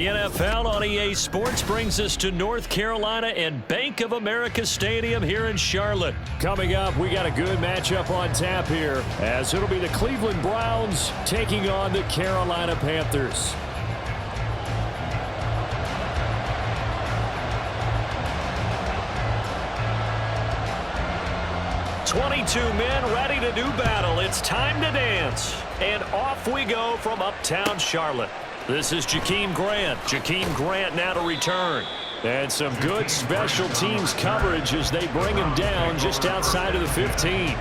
The NFL on EA Sports brings us to North Carolina and Bank of America Stadium here in Charlotte. Coming up, we got a good matchup on tap here, as it'll be the Cleveland Browns taking on the Carolina Panthers. "22 men ready to do battle. It's time to dance." And off we go from uptown Charlotte. This is Jakeem Grant. Jakeem Grant now to return. And some good special teams coverage as they bring him down just outside of the 15.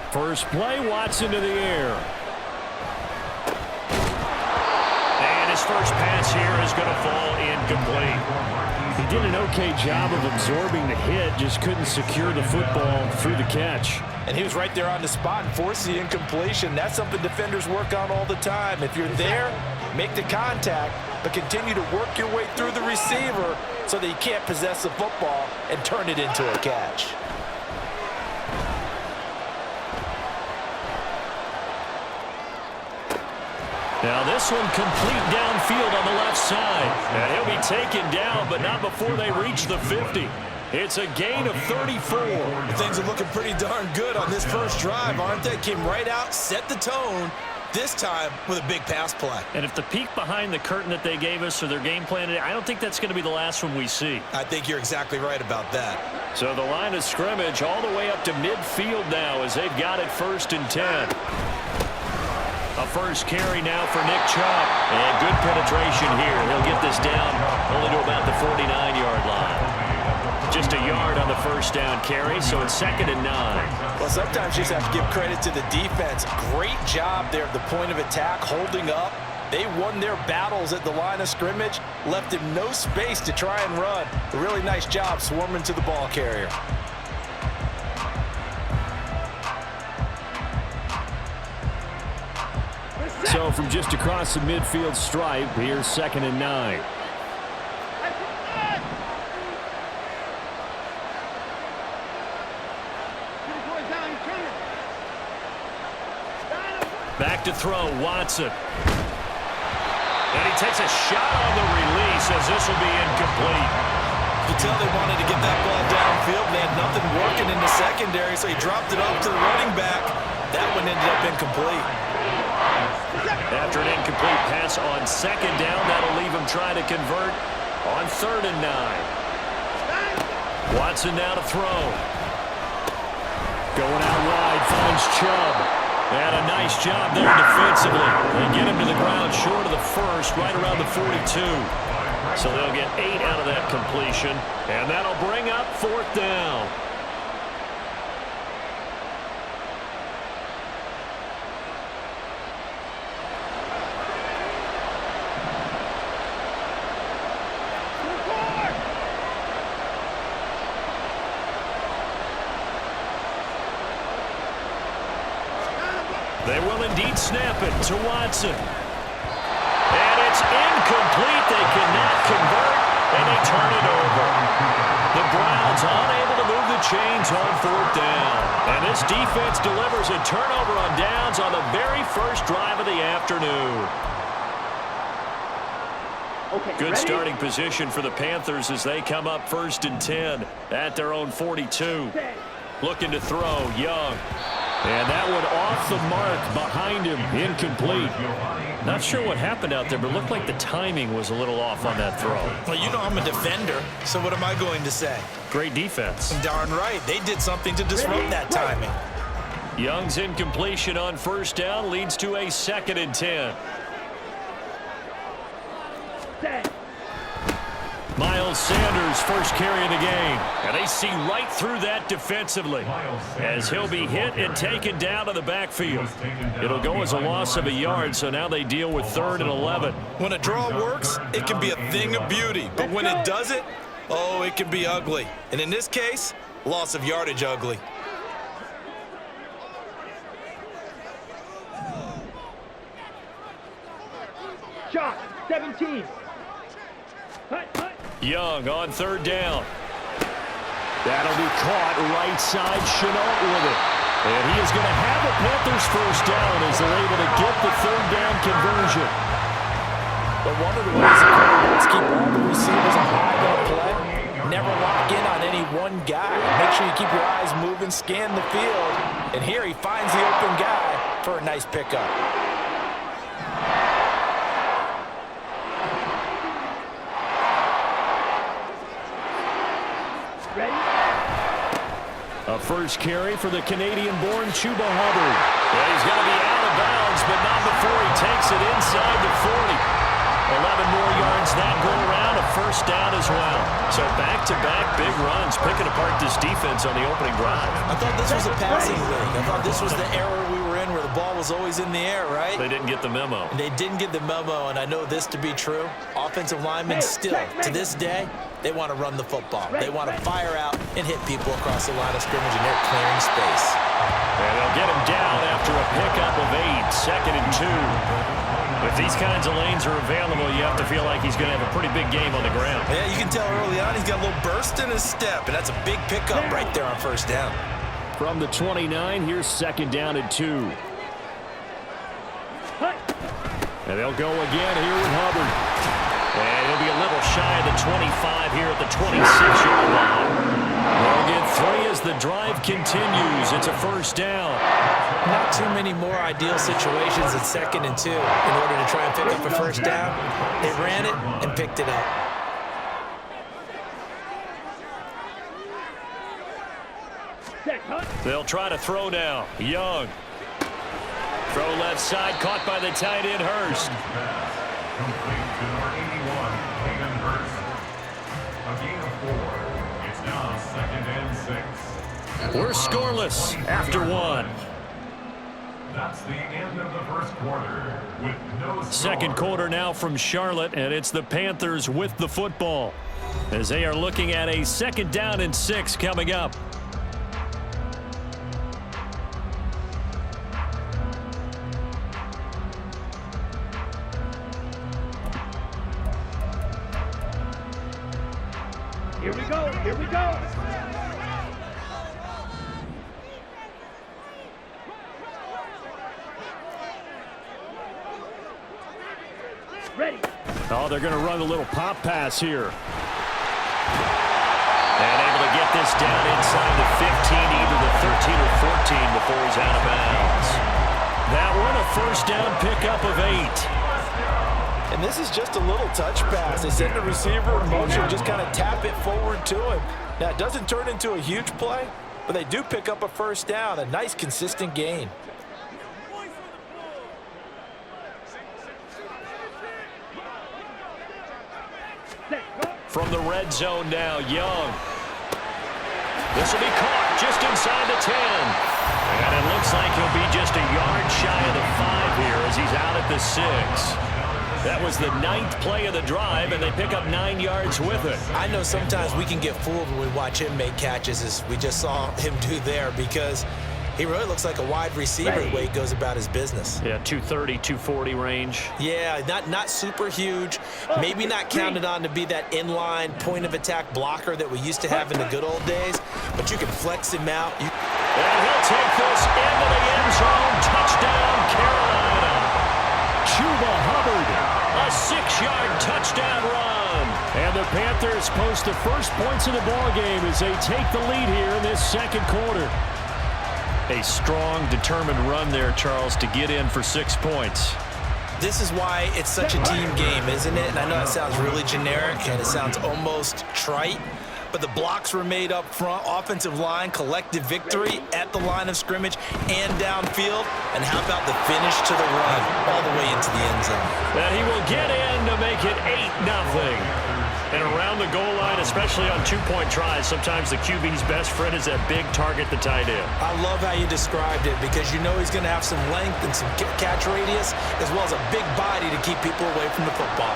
First play, Watson to the air. And his first pass here is going to fall incomplete. He did an okay job of absorbing the hit, just couldn't secure the football through the catch. And he was right there on the spot and forced the incompletion. That's something defenders work on all the time. If you're there, make the contact, but continue to work your way through the receiver so that you can't possess the football and turn it into a catch. Now this one complete downfield on the left side. And he'll be taken down, but not before they reach the 50. It's a gain of 34. Things are looking pretty darn good on this first drive, aren't they? Came right out, set the tone, this time with a big pass play. And if the peek behind the curtain that they gave us or their game plan, I don't think that's going to be the last one we see. I think you're exactly right about that. So the line of scrimmage all the way up to midfield now as they've got it 1st and 10. A first carry now for Nick Chubb. And good penetration here. He'll get this down only to about the 49-yard line. Just a yard on the first down carry, so it's 2nd and 9. Well, sometimes you just have to give credit to the defense. Great job there at the point of attack, holding up. They won their battles at the line of scrimmage, left him no space to try and run. A really nice job swarming to the ball carrier. So from just across the midfield stripe, here's 2nd and 9. Back to throw, Watson. And he takes a shot on the release as this will be incomplete. You can tell they wanted to get that ball downfield. They had nothing working in the secondary, so he dropped it off to the running back. That one ended up incomplete. After an incomplete pass on 2nd down, that'll leave him trying to convert on 3rd and 9. Watson now to throw. Going out wide, finds Chubb. And a nice job there defensively. They get him to the ground short of the first, right around the 42. So they'll get 8 out of that completion, and that'll bring up 4th down. They will indeed snap it to Watson. And it's incomplete. They cannot convert, and they turn it over. The Browns unable to move the chains on 4th down. And this defense delivers a turnover on downs on the very first drive of the afternoon. Good starting position for the Panthers as they come up 1st and 10 at their own 42. Looking to throw, Young. And that one off the mark behind him, incomplete. Not sure what happened out there, but it looked like the timing was a little off on that throw. Well, you know I'm a defender, so what am I going to say? Great defense. Darn right. They did something to disrupt that timing. Young's incompletion on 1st down leads to a 2nd and 10. Miles Sanders, first carry of the game. And they see right through that defensively as he'll be hit and taken down to the backfield. It'll go as a loss of a yard, so now they deal with 3rd and 11. When a draw works, it can be a thing of beauty. But when it doesn't, oh, it can be ugly. And in this case, loss of yardage ugly. Shot, 17. Young on third down. That'll be caught right side. Chenault with it. And he is going to have a Panthers first down as they're able to get the third down conversion. But one of the ways the quarterbacks keep all the receivers on high play, never lock in on any one guy. Make sure you keep your eyes moving, scan the field. And here he finds the open guy for a nice pickup. A first carry for the Canadian-born Chuba Hubbard. Yeah, he's going to be out of bounds, but not before he takes it inside the 40. 11 more yards that go around, a first down as well. So back-to-back big runs, picking apart this defense on the opening drive. I thought this was a passing league. I thought this was the era we were in where the ball was always in the air, right? They didn't get the memo. They didn't get the memo, and I know this to be true. Offensive linemen still, to this day, they want to run the football. They want to fire out and hit people across the line of scrimmage, and they're clearing space. And they'll get him down after a pickup of 8, 2nd and 2. If these kinds of lanes are available, you have to feel like he's going to have a pretty big game on the ground. Yeah, you can tell early on he's got a little burst in his step, and that's a big pickup right there on first down. From the 29, here's 2nd down and 2. And they'll go again here with Hubbard. And he'll be a little shy of the 25 here at the 26-yard line. They'll get 3 as the drive continues. It's a first down. Not too many more ideal situations at 2nd and 2 in order to try and pick up a first down. They ran it and picked it up. They'll try to throw now. Young. Throw left side, caught by the tight end, Hurst. Complete to number 81, Hayden Hurst. A gain of 4. It's now 2nd and 6. We're scoreless after 1. That's the end of the first quarter with no score. Second quarter now from Charlotte, and it's the Panthers with the football as they are looking at a 2nd down and 6 coming up. Here we go, here we go. Ready. Oh, they're going to run a little pop pass here. And able to get this down inside the 15, either the 13 or 14 before he's out of bounds. That one, a first down pickup of 8. And this is just a little touch pass. They send the receiver in motion, just kind of tap it forward to him. Now, it doesn't turn into a huge play, but they do pick up a first down, a nice, consistent gain. From the red zone now, Young. This will be caught just inside the 10. And it looks like he'll be just a yard shy of the 5 here as he's out at the 6. That was the 9th play of the drive, and they pick up 9 yards with it. I know sometimes we can get fooled when we watch him make catches, as we just saw him do there, because he really looks like a wide receiver the way he goes about his business. Yeah, 230, 240 range. Yeah, not super huge. Maybe not counted on to be that inline point-of-attack blocker that we used to have in the good old days, but you can flex him out. And he'll take this into the end zone. Touchdown, Carolina. Chuba Hubbard, a 6-yard touchdown run. And the Panthers post the first points of the ballgame as they take the lead here in this second quarter. A strong, determined run there, Charles, to get in for 6 points. This is why it's such a team game, isn't it? And I know it sounds really generic and it sounds almost trite, but the blocks were made up front, offensive line, collective victory at the line of scrimmage and downfield. And how about the finish to the run all the way into the end zone? And he will get in to make it 8-0. And around the goal line, especially on 2-point tries, sometimes the QB's best friend is that big target, the tight end. I love how you described it, because you know he's going to have some length and some catch radius, as well as a big body to keep people away from the football.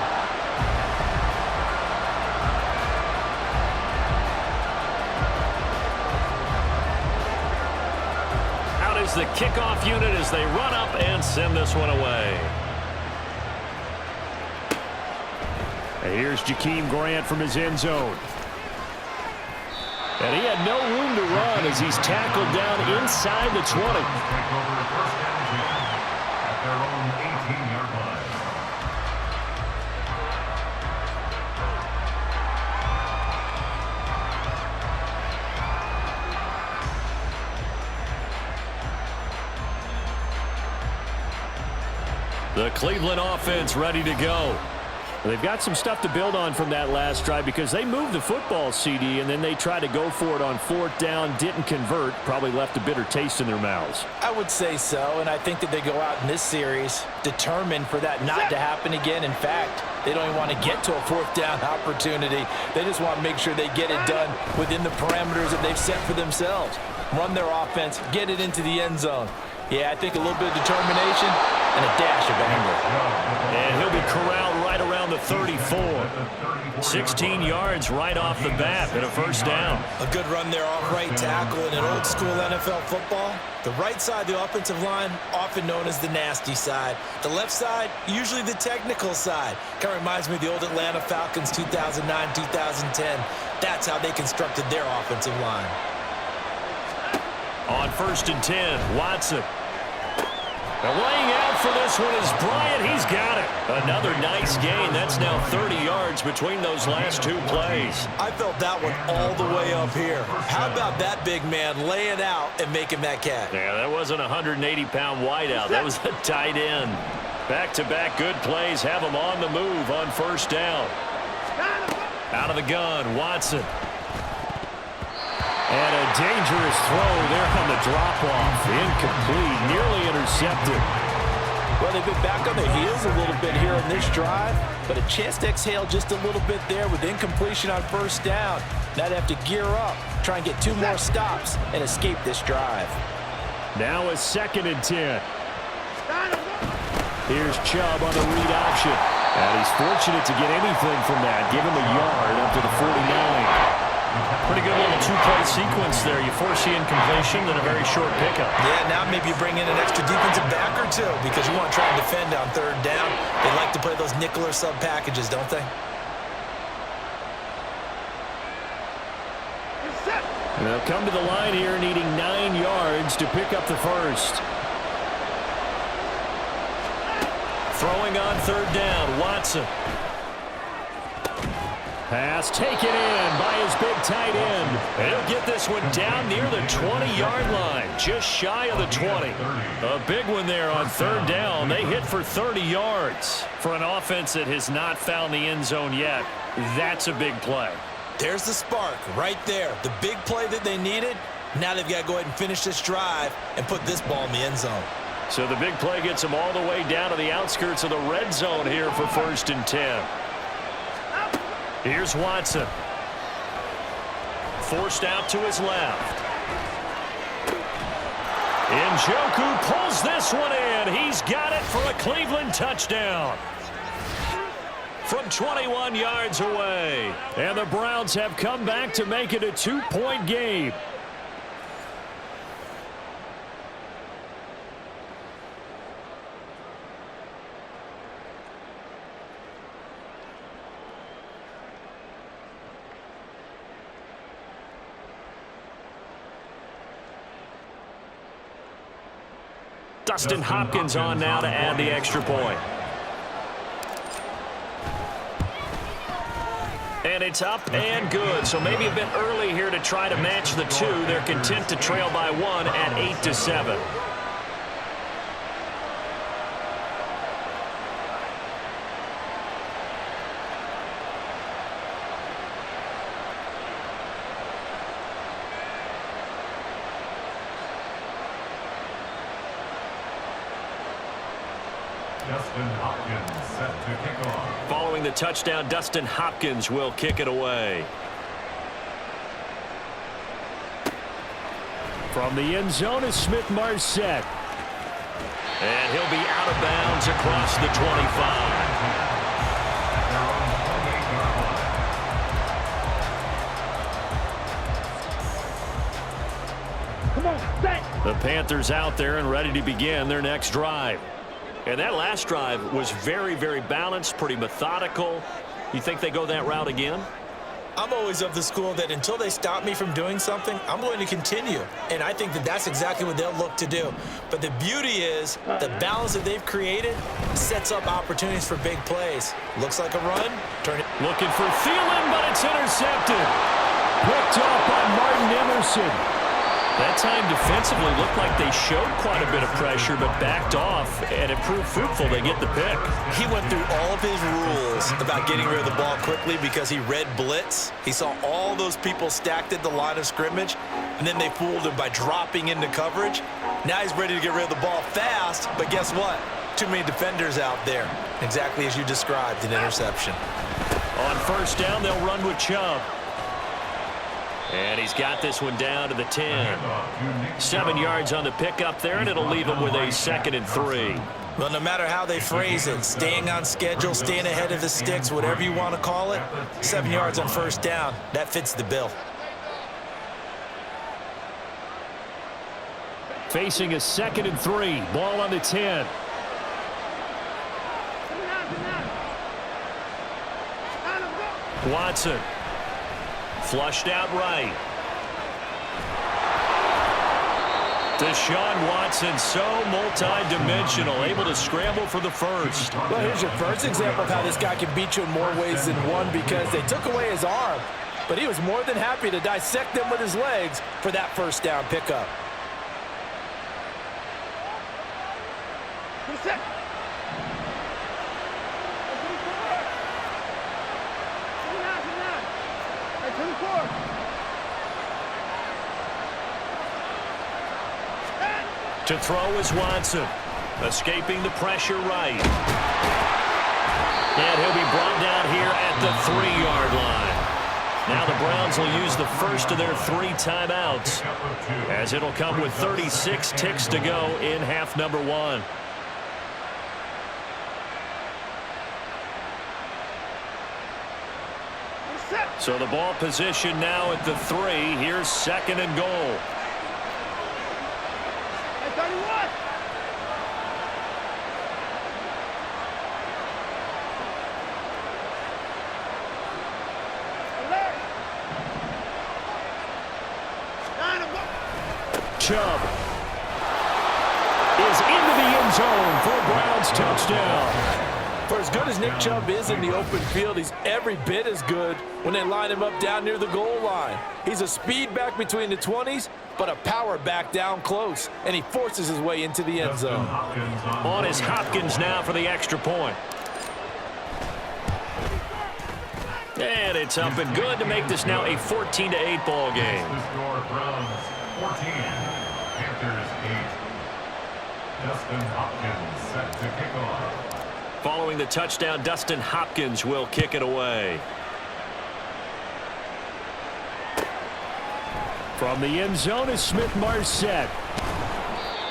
Out is the kickoff unit as they run up and send this one away. And here's Jakeem Grant from his end zone. And he had no room to run as he's tackled down inside the 20. Take over first down 10 at their own 18-yard line. The Cleveland offense ready to go. They've got some stuff to build on from that last drive because they moved the football, CD, and then they tried to go for it on fourth down, didn't convert, probably left a bitter taste in their mouths. I would say so, and I think that they go out in this series determined for that not to happen again. In fact, they don't even want to get to a fourth down opportunity. They just want to make sure they get it done within the parameters that they've set for themselves. Run their offense, get it into the end zone. Yeah, I think a little bit of determination and a dash of anger. And he'll be corralled right around the 34. 16 yards right off the bat and a first down. A good run there off right tackle in an old school NFL football. The right side of the offensive line, often known as the nasty side. The left side, usually the technical side. Kind of reminds me of the old Atlanta Falcons 2009, 2010. That's how they constructed their offensive line. On first and 10, Watson. And laying out for this one is Bryant. He's got it. Another nice gain. That's now 30 yards between those last two plays. I felt that one all the way up here. How about that big man laying out and making that catch? Yeah, that wasn't a 180-pound wideout. That was a tight end. Back-to-back good plays have them on the move on first down. Out of the gun, Watson. And a dangerous throw there on the drop-off. Incomplete, nearly intercepted. Well, they've been back on their heels a little bit here in this drive, but a chance to exhale just a little bit there with incompletion on first down. Now they have to gear up, try and get 2 more stops, and escape this drive. Now a second and 10. Here's Chubb on the read option. And he's fortunate to get anything from that. Give him a yard up to the 49. Pretty good little two-play sequence there. You force the incompletion, then a very short pickup. Yeah, now maybe you bring in an extra defensive back or two because you want to try and defend on third down. They like to play those nickel or sub packages, don't they? And they'll come to the line here needing 9 yards to pick up the first. Throwing on third down, Watson. Pass taken in by his big tight end. And he'll get this one down near the 20-yard line, just shy of the 20. A big one there on third down. They hit for 30 yards. For an offense that has not found the end zone yet, that's a big play. There's the spark right there. The big play that they needed. Now they've got to go ahead and finish this drive and put this ball in the end zone. So the big play gets them all the way down to the outskirts of the red zone here for first and 10. Here's Watson. Forced out to his left. Njoku pulls this one in. He's got it for a Cleveland touchdown. From 21 yards away. And the Browns have come back to make it a 2-point game. Dustin Hopkins on now to add the extra point. And it's up and good. So maybe a bit early here to try to match the 2. They're content to trail by 1 at 8-7. Dustin Hopkins set to kick off. Following the touchdown, Dustin Hopkins will kick it away. From the end zone is Smith-Marset. And he'll be out of bounds across the 25. Come on, set. The Panthers out there and ready to begin their next drive. And that last drive was very, very balanced, pretty methodical. You think they go that route again? I'm always of the school that until they stop me from doing something, I'm going to continue. And I think that that's exactly what they'll look to do. But the beauty is the balance that they've created sets up opportunities for big plays. Looks like a run. Turn it. Looking for Thielen, but it's intercepted. Picked off by Martin Emerson. That time defensively looked like they showed quite a bit of pressure, but backed off, and it proved fruitful. They get the pick. He went through all of his rules about getting rid of the ball quickly because he read blitz. He saw all those people stacked at the line of scrimmage, and then they fooled him by dropping into coverage. Now he's ready to get rid of the ball fast, but guess what? Too many defenders out there. Exactly as you described, an interception. On first down, they'll run with Chubb. And he's got this one down to the 10. 7 yards on the pickup there, and it'll leave him with a 2nd and 3. Well, no matter how they phrase it, staying on schedule, staying ahead of the sticks, whatever you want to call it, 7 yards on first down, that fits the bill. Facing a 2nd and 3. Ball on the 10. Watson. Flushed out right. Deshaun Watson, so multi-dimensional, able to scramble for the first. Well, here's your first example of how this guy can beat you in more ways than one, because they took away his arm, but he was more than happy to dissect them with his legs for that first down pickup. To throw is Watson. Escaping the pressure right. And he'll be brought down here at the 3-yard line. Now the Browns will use the first of their 3 timeouts, as it'll come with 36 ticks to go in half number 1. So the ball position now at the 3. Here's 2nd and goal. Chubb is into the end zone for a Browns touchdown. For as good as Nick Chubb is in the open field, he's every bit as good when they line him up down near the goal line. He's a speed back between the 20s, but a power back down close, and he forces his way into the end zone. On is Hopkins now for the extra point. And it's up and good to make this now a 14-8 ball game. The score, Browns 14, Panthers 8. Dustin Hopkins set to kick off. Following the touchdown, Dustin Hopkins will kick it away. From the end zone is Smith-Marset.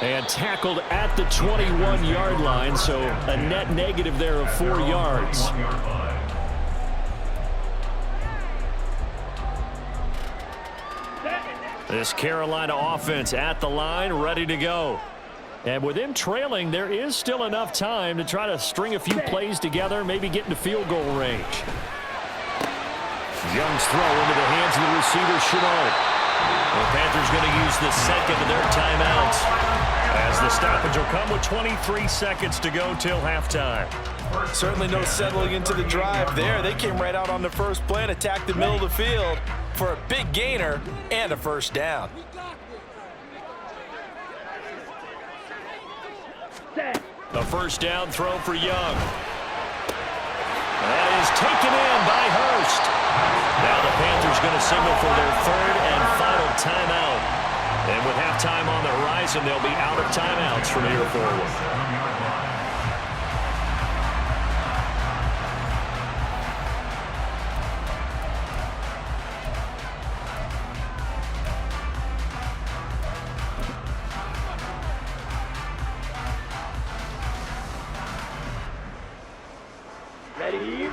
And tackled at the 21-yard line, so a net negative there of 4 yards. This Carolina offense at the line, ready to go. And with them trailing, there is still enough time to try to string a few plays together, maybe get into field goal range. Young's throw into the hands of the receiver, Chenault. The Panthers going to use the 2nd of their timeouts, as the stoppage will come with 23 seconds to go till halftime. Certainly no settling into the drive there. They came right out on the first play and attacked the middle of the field for a big gainer and a first down. A first down throw for Young. That is taken in by Hurst. Now the Panthers going to signal for their 3rd and final timeout. And with halftime on the horizon, they'll be out of timeouts from here forward.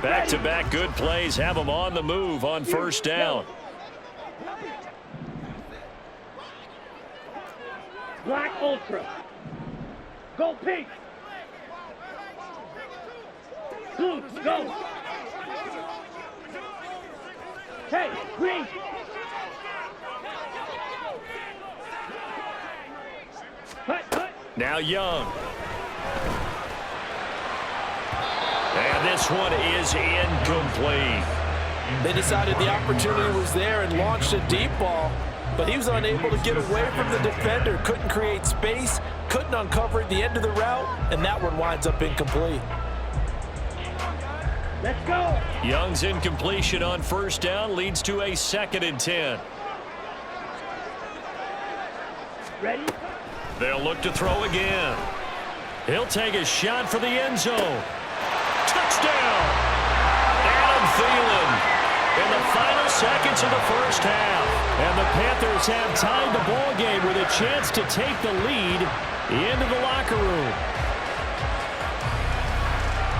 Back-to-back good plays have them on the move on first down. Black Ultra. Go pink. Blue, go. Hey, green. Cut. Now Young. And this one is incomplete. They decided the opportunity was there and launched a deep ball, but he was unable to get away from the defender, couldn't create space, couldn't uncover at the end of the route, and that one winds up incomplete. Let's go. Young's incompletion on first down leads to a 2nd and 10. Ready? They'll look to throw again. He'll take a shot for the end zone. Touchdown! Adam Thielen in the final seconds of the first half. And the Panthers have tied the ball game with a chance to take the lead into the locker room.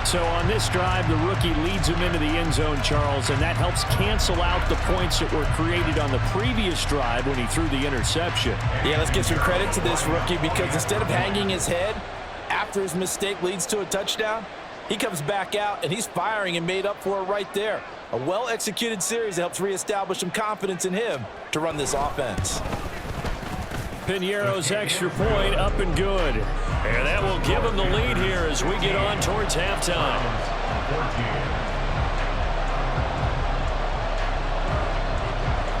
So on this drive, the rookie leads him into the end zone, Charles, and that helps cancel out the points that were created on the previous drive when he threw the interception. Yeah, let's give some credit to this rookie because instead of hanging his head after his mistake leads to a touchdown, he comes back out and he's firing and made up for it right there. A well-executed series that helps reestablish some confidence in him to run this offense. Piñeiro's extra point up and good. And that will give him the lead here as we get on towards halftime.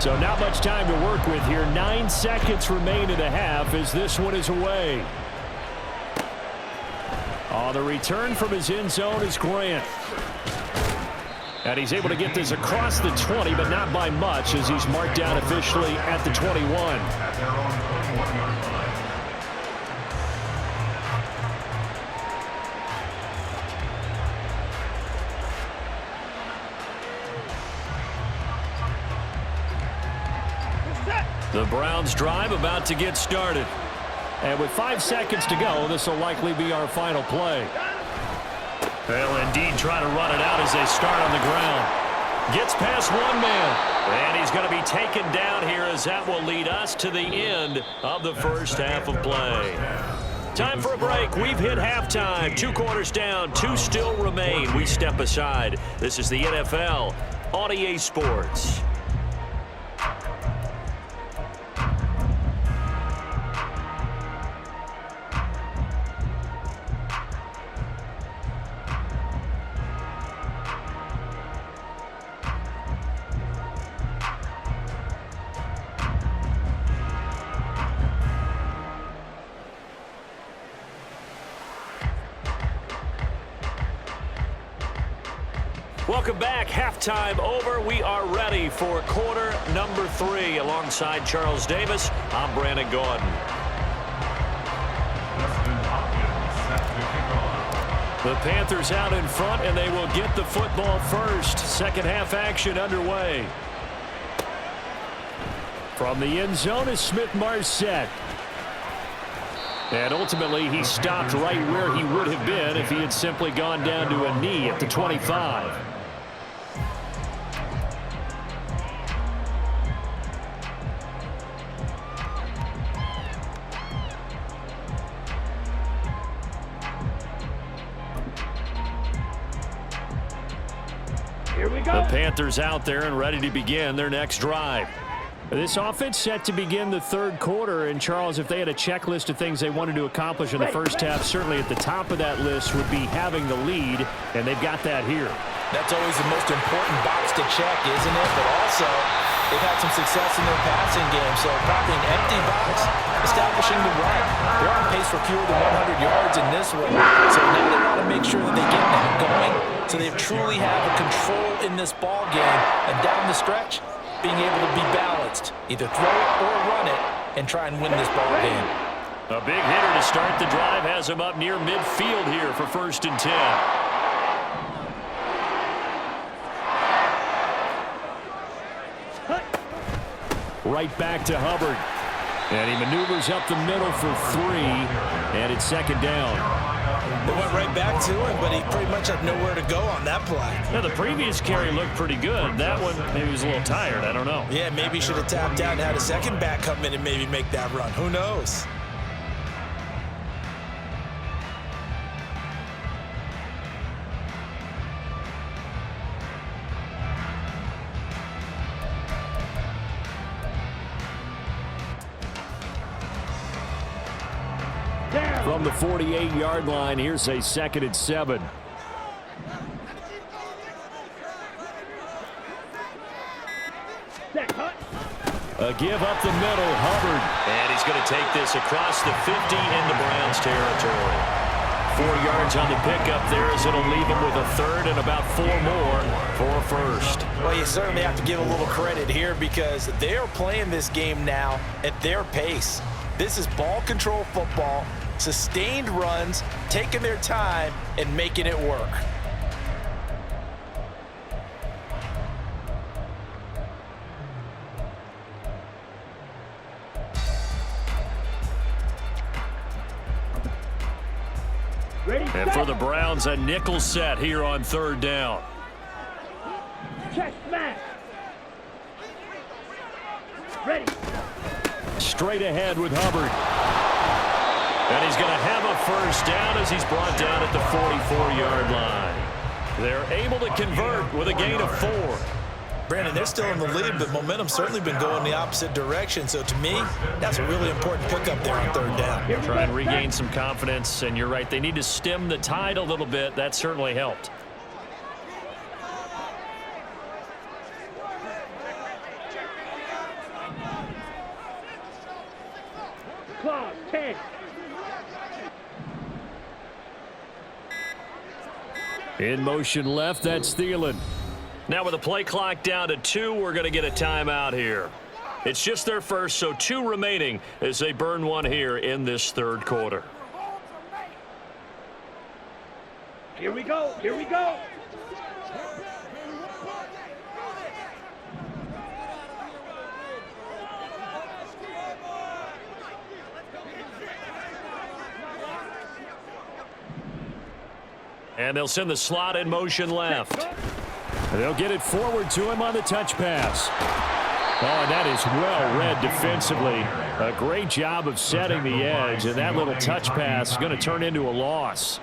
So not much time to work with here. 9 seconds remain in the half as this one is away. Oh, the return from his end zone is Grant. And he's able to get this across the 20, but not by much as he's marked down officially at the 21. At their own 21-yard line. The Browns drive about to get started. And with 5 seconds to go, this will likely be our final play. They'll indeed try to run it out as they start on the ground. Gets past one man. And he's going to be taken down here as that will lead us to the end of the first half of play. Time for a break. We've hit halftime. 2 quarters down. 2 still remain. We step aside. This is the NFL on EA Sports. Welcome back. Halftime over. We are ready for quarter number 3. Alongside Charles Davis, I'm Brandon Gordon. The Panthers out in front, and they will get the football first. Second half action underway. From the end zone is Smith-Marset. And ultimately, he stopped right where he would have been if he had simply gone down to a knee at the 25. Here we go. The Panthers out there and ready to begin their next drive. This offense set to begin the third quarter. And, Charles, if they had a checklist of things they wanted to accomplish in the first half, certainly at the top of that list would be having the lead, and they've got that here. That's always the most important box to check, isn't it? But also, they've had some success in their passing game, so probably an empty box, establishing the run. They're on pace for fewer than 100 yards in this one, so now they want to make sure that they get that going so they truly have a control in this ball game, and down the stretch, being able to be balanced, either throw it or run it, and try and win this ball game. A big hitter to start the drive has him up near midfield here for 1st and 10. Right back to Hubbard. And he maneuvers up the middle for 3, and it's 2nd down. They went right back to him, but he pretty much had nowhere to go on that play. Now, the previous carry looked pretty good. That one, maybe he was a little tired. I don't know. Yeah, maybe he should have tapped out and had a second back come in and maybe make that run. Who knows? From the 48-yard line, here's a 2nd and 7. A give up the middle, Hubbard. And he's going to take this across the 50 into Browns territory. 4 yards on the pickup there as it'll leave him with a 3rd and about 4 more for a 1st. Well, you certainly have to give a little credit here because they are playing this game now at their pace. This is ball control football, sustained runs, taking their time, and making it work. And for the Browns, a nickel set here on 3rd down. Check smash. Ready. Straight ahead with Hubbard. And he's going to have a 1st down as he's brought down at the 44-yard line. They're able to convert with a gain of 4. Brandon, they're still in the lead, but momentum's certainly been going the opposite direction. So to me, that's a really important pickup there on 3rd down. Try and regain some confidence, and you're right. They need to stem the tide a little bit. That certainly helped. Clock 10. In motion left, that's Thielen. Now with the play clock down to 2, we're going to get a timeout here. It's just their first, so 2 remaining as they burn one here in this 3rd quarter. Here we go. Here we go. And they'll send the slot in motion left. They'll get it forward to him on the touch pass. Oh, and that is well read defensively. A great job of setting the edge, and that little touch pass is going to turn into a loss.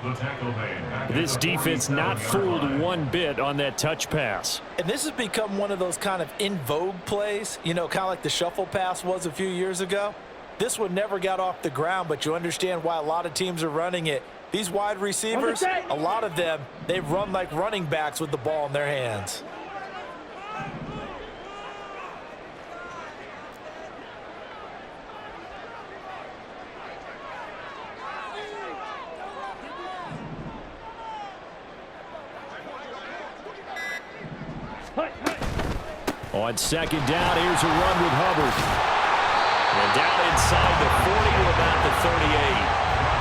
This defense not fooled one bit on that touch pass. And this has become one of those kind of in vogue plays, you know, kind of like the shuffle pass was a few years ago. This one never got off the ground, but you understand why a lot of teams are running it. These wide receivers, a lot of them, they run like running backs with the ball in their hands. On 2nd down, here's a run with Hubbard. And down inside the 40 to about the 38.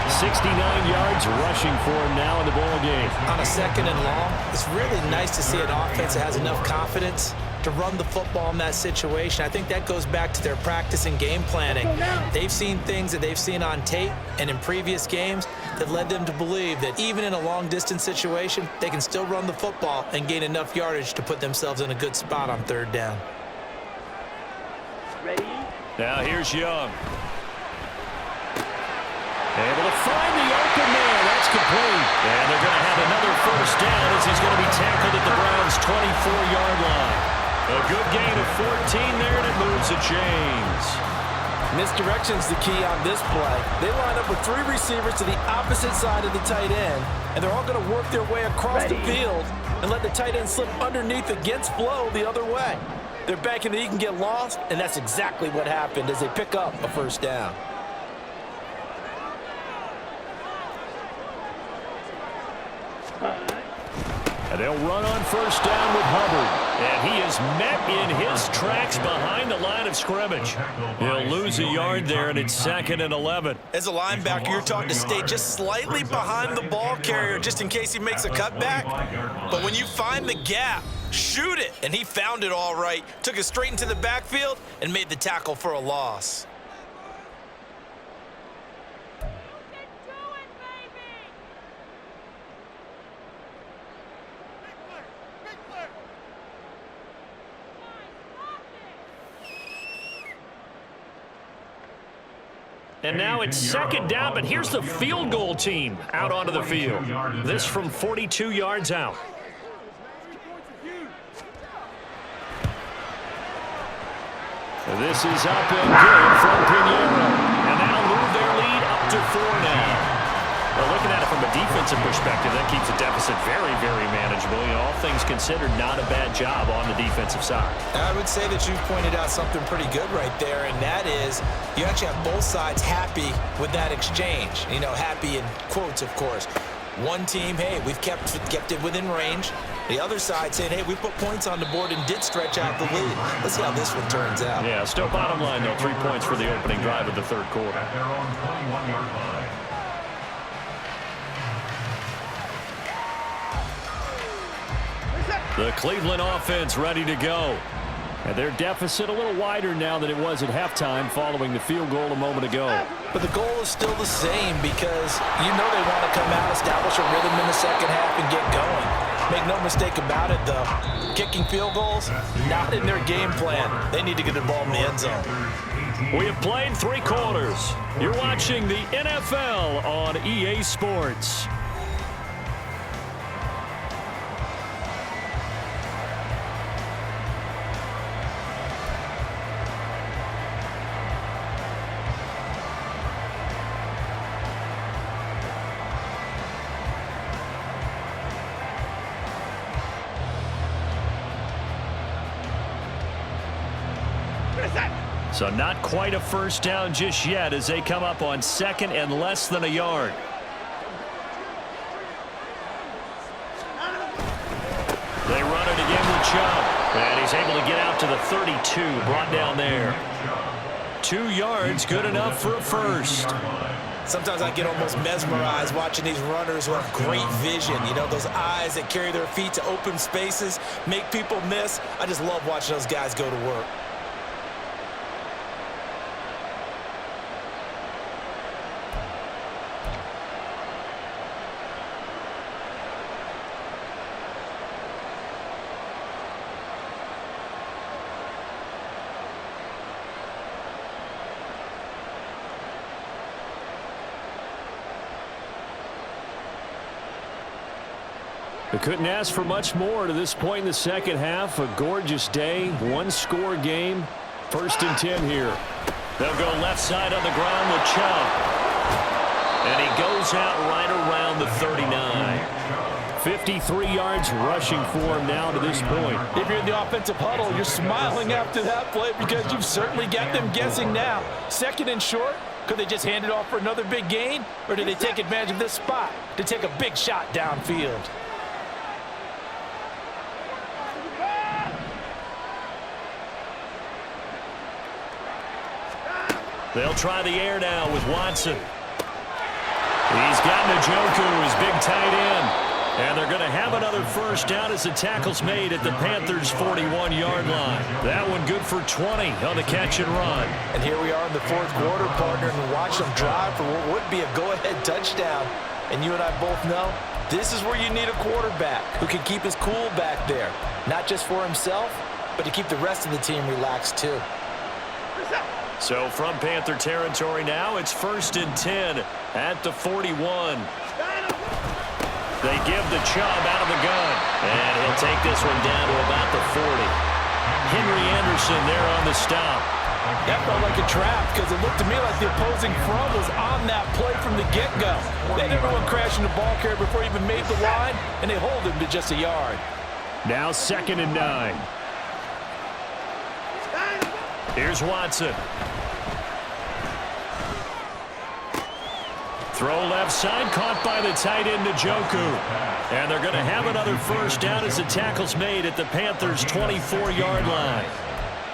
69 yards rushing for him now in the ball game. On a 2nd and long, it's really nice to see an offense that has enough confidence to run the football in that situation. I think that goes back to their practice and game planning. They've seen things that they've seen on tape and in previous games that led them to believe that even in a long-distance situation, they can still run the football and gain enough yardage to put themselves in a good spot on 3rd down. Ready. Now here's Young. Able to find the open man. That's complete. And they're going to have another 1st down as he's going to be tackled at the Browns' 24-yard line. A good gain of 14 there, and it moves the chains. Misdirection's the key on this play. They line up with 3 receivers to the opposite side of the tight end, and they're all going to work their way across the field and let the tight end slip underneath against flow the other way. They're banking that he can get lost, and that's exactly what happened as they pick up a 1st down. And they'll run on 1st down with Hubbard. And he is met in his tracks behind the line of scrimmage. He'll lose a yard there, and it's 2nd and 11. As a linebacker, you're taught to stay just slightly behind the ball carrier just in case he makes a cutback. But when you find the gap, shoot it. And he found it all right. Took it straight into the backfield and made the tackle for a loss. And now it's 2nd down, but here's the field goal team out onto the field. This from 42 yards out. This is up and good from Pinheiro. And they'll move their lead up to 4 now. defensive perspective, that keeps the deficit very, very manageable. You know, all things considered, not a bad job on the defensive side. I would say that you've pointed out something pretty good right there, and that is you actually have both sides happy with that exchange. You know, happy in quotes, of course. One team, hey, we've kept it within range. The other side saying, hey, we put points on the board and did stretch out the lead. Let's see how this one turns out. Yeah, still bottom line, though, 3 points for the opening drive of the third quarter. At their own 21-yard line. The Cleveland offense ready to go. And their deficit a little wider now than it was at halftime following the field goal a moment ago. But the goal is still the same because you know they want to come out, establish a rhythm in the second half, and get going. Make no mistake about it, though. Kicking field goals, not in their game plan. They need to get the ball in the end zone. We have played 3 quarters. You're watching the NFL on EA Sports. So not quite a first down just yet as they come up on second and less than a yard. They run it again with Chubb. And he's able to get out to the 32, brought down there. 2 yards, good enough for a first. Sometimes I get almost mesmerized watching these runners who have great vision. You know, those eyes that carry their feet to open spaces, make people miss. I just love watching those guys go to work. They couldn't ask for much more to this point in the second half. A gorgeous day, 1-score game. 1st and 10 here. They'll go left side on the ground with Chubb. And he goes out right around the 39. 53 yards rushing for him now to this point. If you're in the offensive huddle, you're smiling after that play because you've certainly got them guessing now. 2nd and short, could they just hand it off for another big gain? Or do they take advantage of this spot to take a big shot downfield? They'll try the air now with Watson. He's got Njoku, his big tight end. And they're going to have another first down as the tackle's made at the Panthers' 41-yard line. That one good for 20 on the catch and run. And here we are in the 4th quarter, partner, and watch them drive for what would be a go-ahead touchdown. And you and I both know this is where you need a quarterback who can keep his cool back there. Not just for himself, but to keep the rest of the team relaxed too. So from Panther territory now, it's 1st and 10 at the 41. They give the Chubb out of the gun. And he'll take this one down to about the 40. Henry Anderson there on the stop. That felt like a trap because it looked to me like the opposing front was on that play from the get-go. They had everyone crashing the ball carrier before he even made the line, and they hold him to just a yard. Now 2nd and 9. Here's Watson. Throw left side, caught by the tight end Njoku. And they're going to have another first down as the tackle's made at the Panthers' 24-yard line.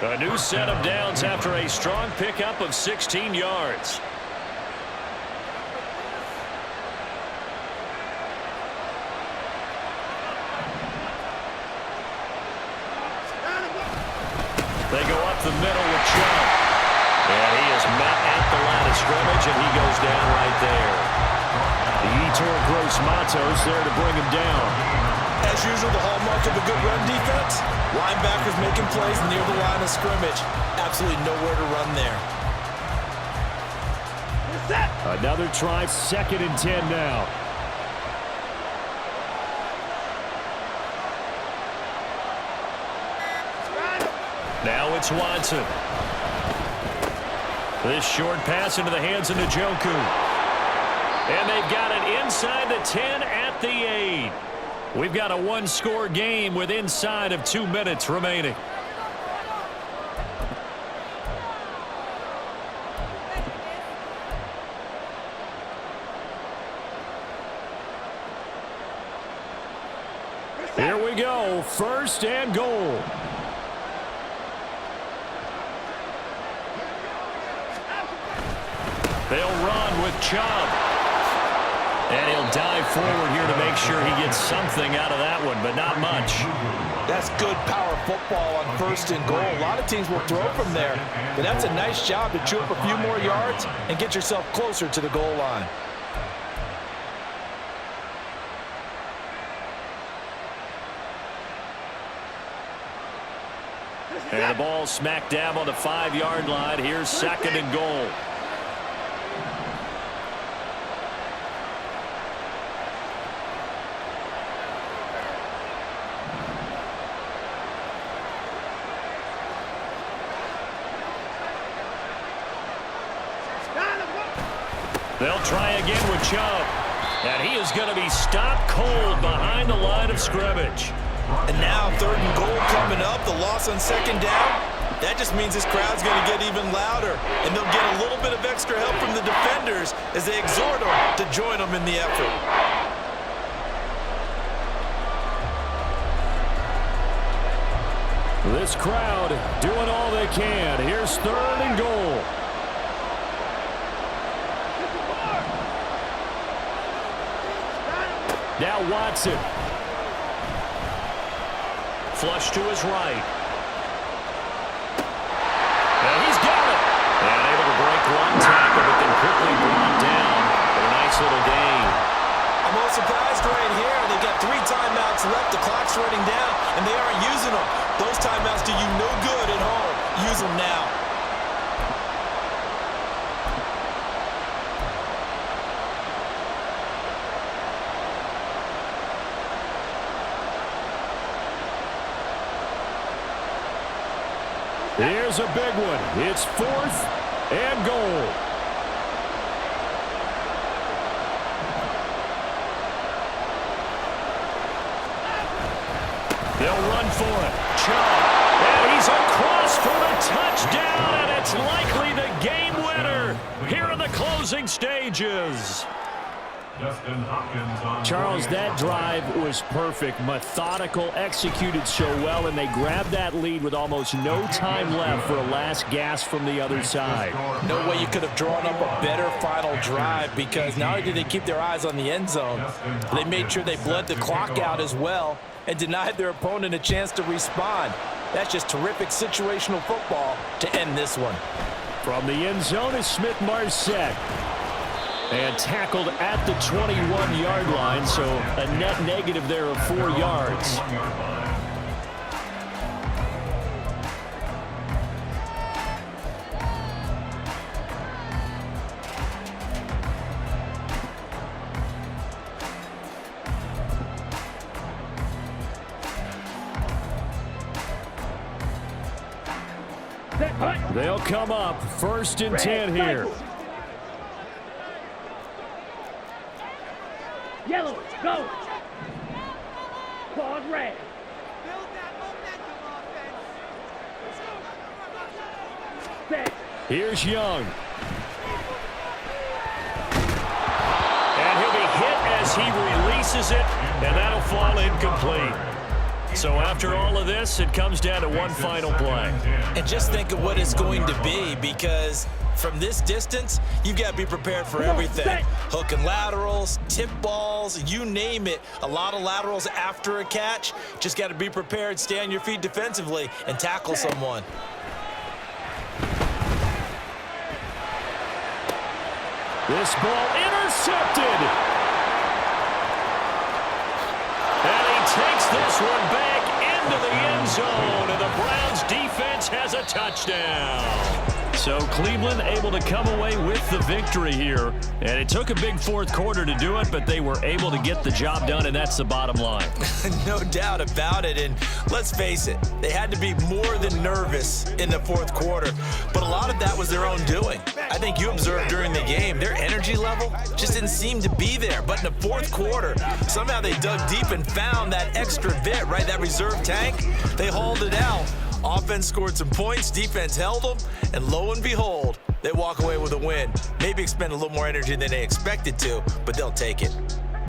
A new set of downs after a strong pickup of 16 yards. They go up the middle with Chubb. And he is met at the line of scrimmage, and he goes down right there. The Yetur Gross Matos there to bring him down. As usual, the hallmark of a good run defense, linebackers making plays near the line of scrimmage. Absolutely nowhere to run there. Another try, 2nd and 10 now. Now it's Watson. This short pass into the hands of Njoku. And they've got it inside the 10 at the 8. We've got a one-score game with inside of 2 minutes remaining. Here we go, 1st and goal. They'll run with Chubb. And he'll dive forward here to make sure he gets something out of that one, but not much. That's good power football on 1st and goal. A lot of teams will throw from there, but that's a nice job to chew up a few more yards and get yourself closer to the goal line. And the ball smack dab on the 5-yard line. Here's 2nd and goal. They'll try again with Chubb. And he is going to be stopped cold behind the line of scrimmage. And now 3rd and goal coming up. The loss on 2nd down. That just means this crowd's going to get even louder. And they'll get a little bit of extra help from the defenders as they exhort them to join them in the effort. This crowd doing all they can. Here's 3rd and goal. Now Watson. Flush to his right. And he's got it. And able to break one tackle, but then quickly brought down for a nice little gain. I'm most surprised right here. They've got 3 timeouts left. The clock's running down, and they aren't using them. Those timeouts do you no good at home. Use them now. Here's a big one. It's 4th and goal. They'll run for it. Chubb. And he's across for the touchdown, and it's likely the game winner here in the closing stages. Charles, that drive was perfect, methodical, executed so well, and they grabbed that lead with almost no time left for a last gasp from the other side. No way you could have drawn up a better final drive, because not only did they keep their eyes on the end zone, they made sure they bled the clock out as well and denied their opponent a chance to respond. That's just terrific situational football to end this one. From the end zone is Smith-Marset. And tackled at the 21-yard line, so a net negative there of 4 yards. They'll come up 1st and 10 here. Yellow, go! Claws red. Build that momentum offense. Set. Here's Young. And he'll be hit as he releases it, and that'll fall incomplete. So after all of this, it comes down to one final play. And just think of what it's going to be, because from this distance, you've got to be prepared for everything. Hook and laterals, tip balls, you name it. A lot of laterals after a catch. Just got to be prepared, stay on your feet defensively, and tackle someone. This ball intercepted. And he takes this one back into the end zone, and the Browns defense has a touchdown. So Cleveland able to come away with the victory here. And it took a big fourth quarter to do it, but they were able to get the job done, and that's the bottom line. No doubt about it. And let's face it, they had to be more than nervous in the fourth quarter. But a lot of that was their own doing. I think you observed during the game, their energy level just didn't seem to be there. But in the fourth quarter, somehow they dug deep and found that extra bit, right? That reserve tank. They hauled it out. Offense scored some points, defense held them, and lo and behold, they walk away with a win. Maybe expend a little more energy than they expected to, but they'll take it.